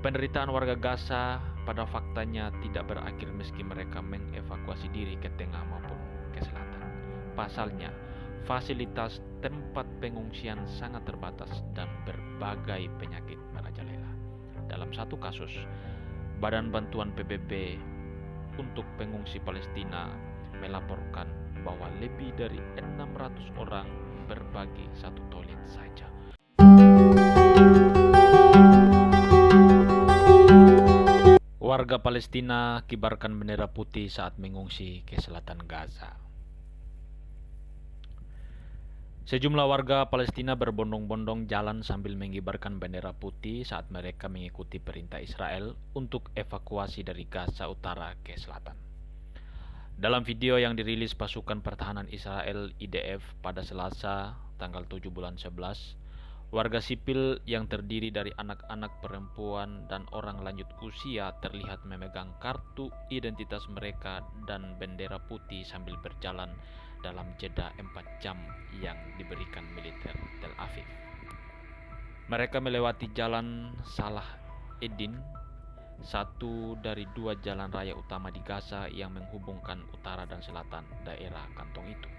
Penderitaan warga Gaza pada faktanya tidak berakhir meski mereka mengevakuasi diri ke tengah maupun ke selatan. Pasalnya, fasilitas tempat pengungsian sangat terbatas dan berbagai penyakit merajalela. Dalam satu kasus, Badan Bantuan PBB untuk Pengungsi Palestina melaporkan bahwa lebih dari 600 orang berbagi satu toilet saja. Warga Palestina kibarkan bendera putih saat mengungsi ke selatan Gaza. Sejumlah warga Palestina berbondong-bondong jalan sambil mengibarkan bendera putih saat mereka mengikuti perintah Israel untuk evakuasi dari Gaza Utara ke selatan. Dalam video yang dirilis pasukan pertahanan Israel IDF pada Selasa, tanggal 7 bulan 11, warga sipil yang terdiri dari anak-anak, perempuan, dan orang lanjut usia terlihat memegang kartu identitas mereka dan bendera putih sambil berjalan dalam jeda 4 jam yang diberikan militer Tel Aviv. Mereka melewati jalan Salah Eddin, satu dari dua jalan raya utama di Gaza yang menghubungkan utara dan selatan daerah kantong itu.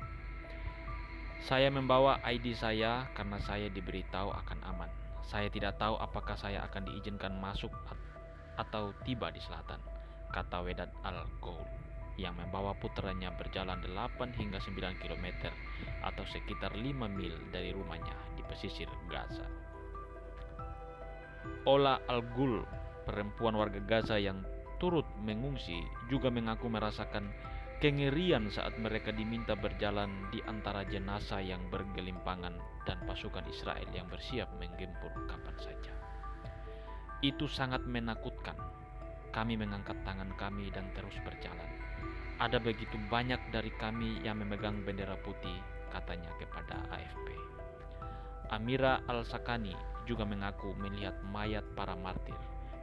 Saya membawa ID saya karena saya diberitahu akan aman. Saya tidak tahu apakah saya akan diizinkan masuk atau tiba di selatan, kata Wedad Al-Ghoul yang membawa putranya berjalan 8 hingga 9 km atau sekitar 5 mil dari rumahnya di pesisir Gaza. Ola Al-Ghul, perempuan warga Gaza yang turut mengungsi, juga mengaku merasakan kengerian saat mereka diminta berjalan di antara jenazah yang bergelimpangan dan pasukan Israel yang bersiap menggempur kapan saja. Itu sangat menakutkan. Kami mengangkat tangan kami dan terus berjalan. Ada begitu banyak dari kami yang memegang bendera putih, katanya kepada AFP. Amira Al-Sakani juga mengaku melihat mayat para martir.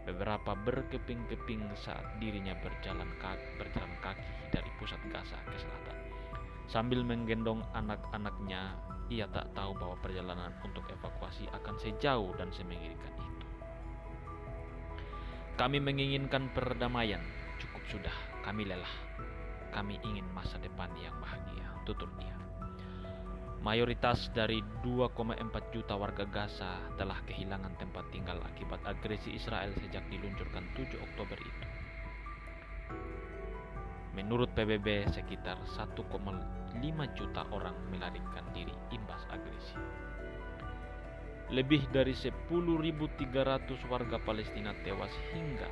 Beberapa berkeping-keping saat dirinya berjalan kaki dari pusat Gaza ke selatan. Sambil menggendong anak-anaknya, ia tak tahu bahwa perjalanan untuk evakuasi akan sejauh dan semengerikan itu. Kami menginginkan perdamaian, cukup sudah, kami lelah. Kami ingin masa depan yang bahagia, tutur dia. Mayoritas dari 2,4 juta warga Gaza telah kehilangan tempat tinggal akibat agresi Israel sejak diluncurkan 7 Oktober itu. Menurut PBB, sekitar 1,5 juta orang melarikan diri imbas agresi. Lebih dari 10.300 warga Palestina tewas hingga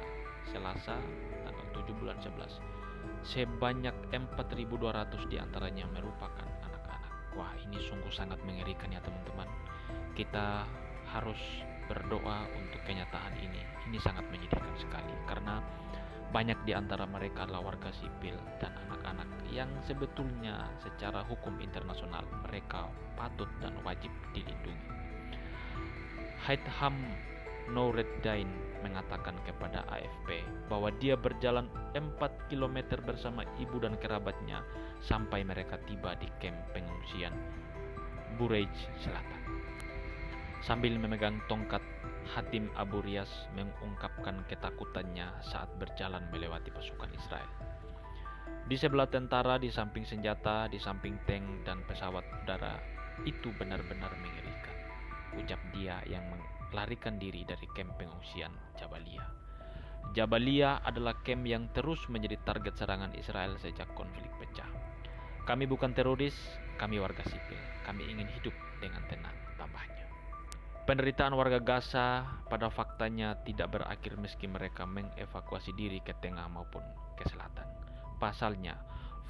Selasa, tanggal 7 bulan 11. Sebanyak 4.200 diantaranya merupakan wah, ini sungguh sangat mengerikan ya teman-teman. Kita harus berdoa untuk kenyataan ini. Ini sangat menyedihkan sekali karena banyak di antara mereka adalah warga sipil dan anak-anak yang sebetulnya secara hukum internasional mereka patut dan wajib dilindungi. Haitham Noureddin mengatakan kepada AFP bahwa dia berjalan 4 km bersama ibu dan kerabatnya sampai mereka tiba di kamp pengungsian Bureij Selatan. Sambil memegang tongkat, Hatim Abu Riyas mengungkapkan ketakutannya saat berjalan melewati pasukan Israel. Di sebelah tentara, di samping senjata, di samping tank dan pesawat udara, itu benar-benar mengerikan, ucap dia yang melarikan diri dari kamp pengungsian Jabalia. Jabalia adalah kamp yang terus menjadi target serangan Israel sejak konflik pecah. Kami bukan teroris, kami warga sipil. Kami ingin hidup dengan tenang, tambahnya. Penderitaan warga Gaza pada faktanya tidak berakhir meski mereka mengevakuasi diri ke tengah maupun ke selatan. Pasalnya,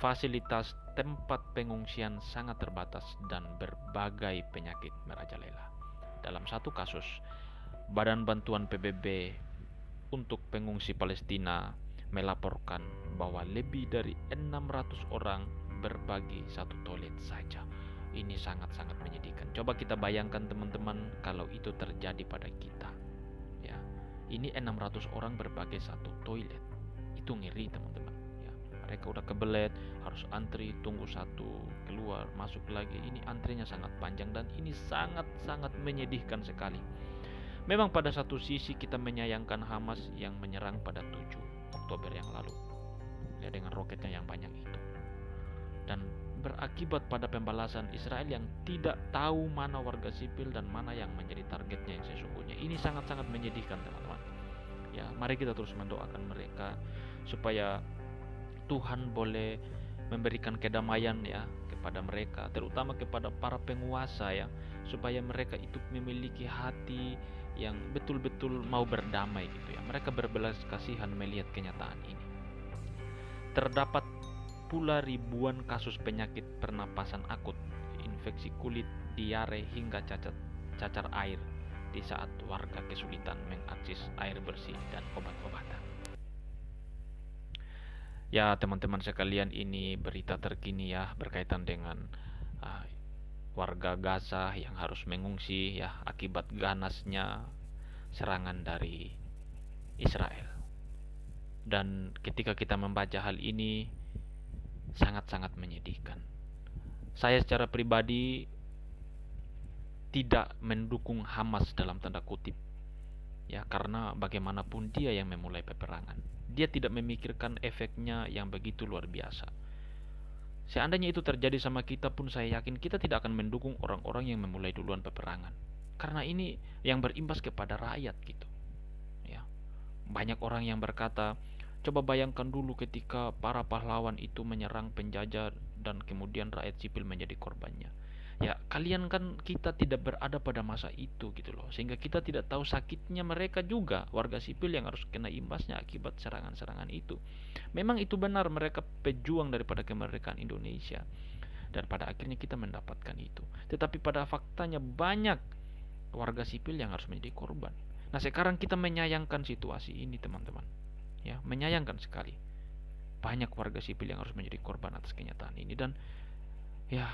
fasilitas tempat pengungsian sangat terbatas dan berbagai penyakit merajalela. Dalam satu kasus, Badan Bantuan PBB untuk Pengungsi Palestina melaporkan bahwa lebih dari 600 orang berbagi satu toilet saja. Ini sangat-sangat menyedihkan. Coba kita bayangkan teman-teman kalau itu terjadi pada kita. Ya, ini 600 orang berbagi satu toilet. Itu ngeri teman-teman. Ya, mereka udah kebelet, harus antri, tunggu satu, keluar, masuk lagi. Ini antrinya sangat panjang dan ini sangat-sangat menyedihkan sekali. Memang pada satu sisi kita menyayangkan Hamas yang menyerang pada 7 Oktober yang lalu, ya, dengan roketnya yang banyak itu, dan berakibat pada pembalasan Israel yang tidak tahu mana warga sipil dan mana yang menjadi targetnya yang sesungguhnya. Ini sangat-sangat menyedihkan, teman-teman. Ya, mari kita terus mendoakan mereka supaya Tuhan boleh memberikan kedamaian, ya, kepada mereka, terutama kepada para penguasa, ya, supaya mereka itu memiliki hati yang betul-betul mau berdamai gitu, ya. Mereka berbelas kasihan melihat kenyataan ini. Terdapat pula ribuan kasus penyakit pernapasan akut, infeksi kulit, diare hingga cacar air di saat warga kesulitan mengakses air bersih dan obat-obatan. Ya, teman-teman sekalian, ini berita terkini, ya, berkaitan dengan warga Gaza yang harus mengungsi, ya, akibat ganasnya serangan dari Israel. Dan ketika kita membaca hal ini, sangat-sangat menyedihkan. Saya secara pribadi tidak mendukung Hamas dalam tanda kutip, ya, karena bagaimanapun dia yang memulai peperangan. Dia tidak memikirkan efeknya yang begitu luar biasa. Seandainya itu terjadi sama kita pun, saya yakin kita tidak akan mendukung orang-orang yang memulai duluan peperangan, karena ini yang berimbas kepada rakyat gitu, ya. Banyak orang yang berkata, coba bayangkan dulu ketika para pahlawan itu menyerang penjajah dan kemudian rakyat sipil menjadi korbannya. Ya, kalian kan, kita tidak berada pada masa itu gitu loh, sehingga kita tidak tahu sakitnya mereka juga, warga sipil yang harus kena imbasnya akibat serangan-serangan itu. Memang itu benar, mereka pejuang daripada kemerdekaan Indonesia, dan pada akhirnya kita mendapatkan itu. Tetapi pada faktanya banyak warga sipil yang harus menjadi korban. Nah, sekarang kita menyayangkan situasi ini, teman-teman. Ya, menyayangkan sekali. Banyak warga sipil yang harus menjadi korban atas kenyataan ini, dan ya,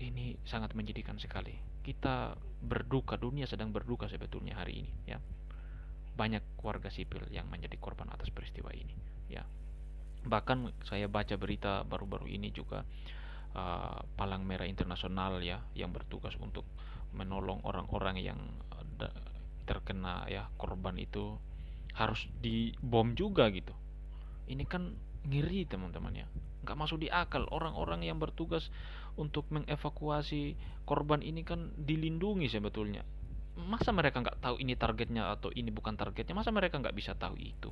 ini sangat menyedihkan sekali. Kita berduka, dunia sedang berduka sebetulnya hari ini, ya. Banyak warga sipil yang menjadi korban atas peristiwa ini, ya. Bahkan saya baca berita baru-baru ini juga, Palang Merah Internasional, ya, yang bertugas untuk menolong orang-orang yang terkena, ya, korban itu harus dibom juga gitu. Ini kan ngeri, teman-teman, ya. Nggak masuk di akal. Orang-orang yang bertugas untuk mengevakuasi korban ini kan dilindungi sebetulnya. Masa mereka nggak tahu ini targetnya atau ini bukan targetnya? Masa mereka nggak bisa tahu itu?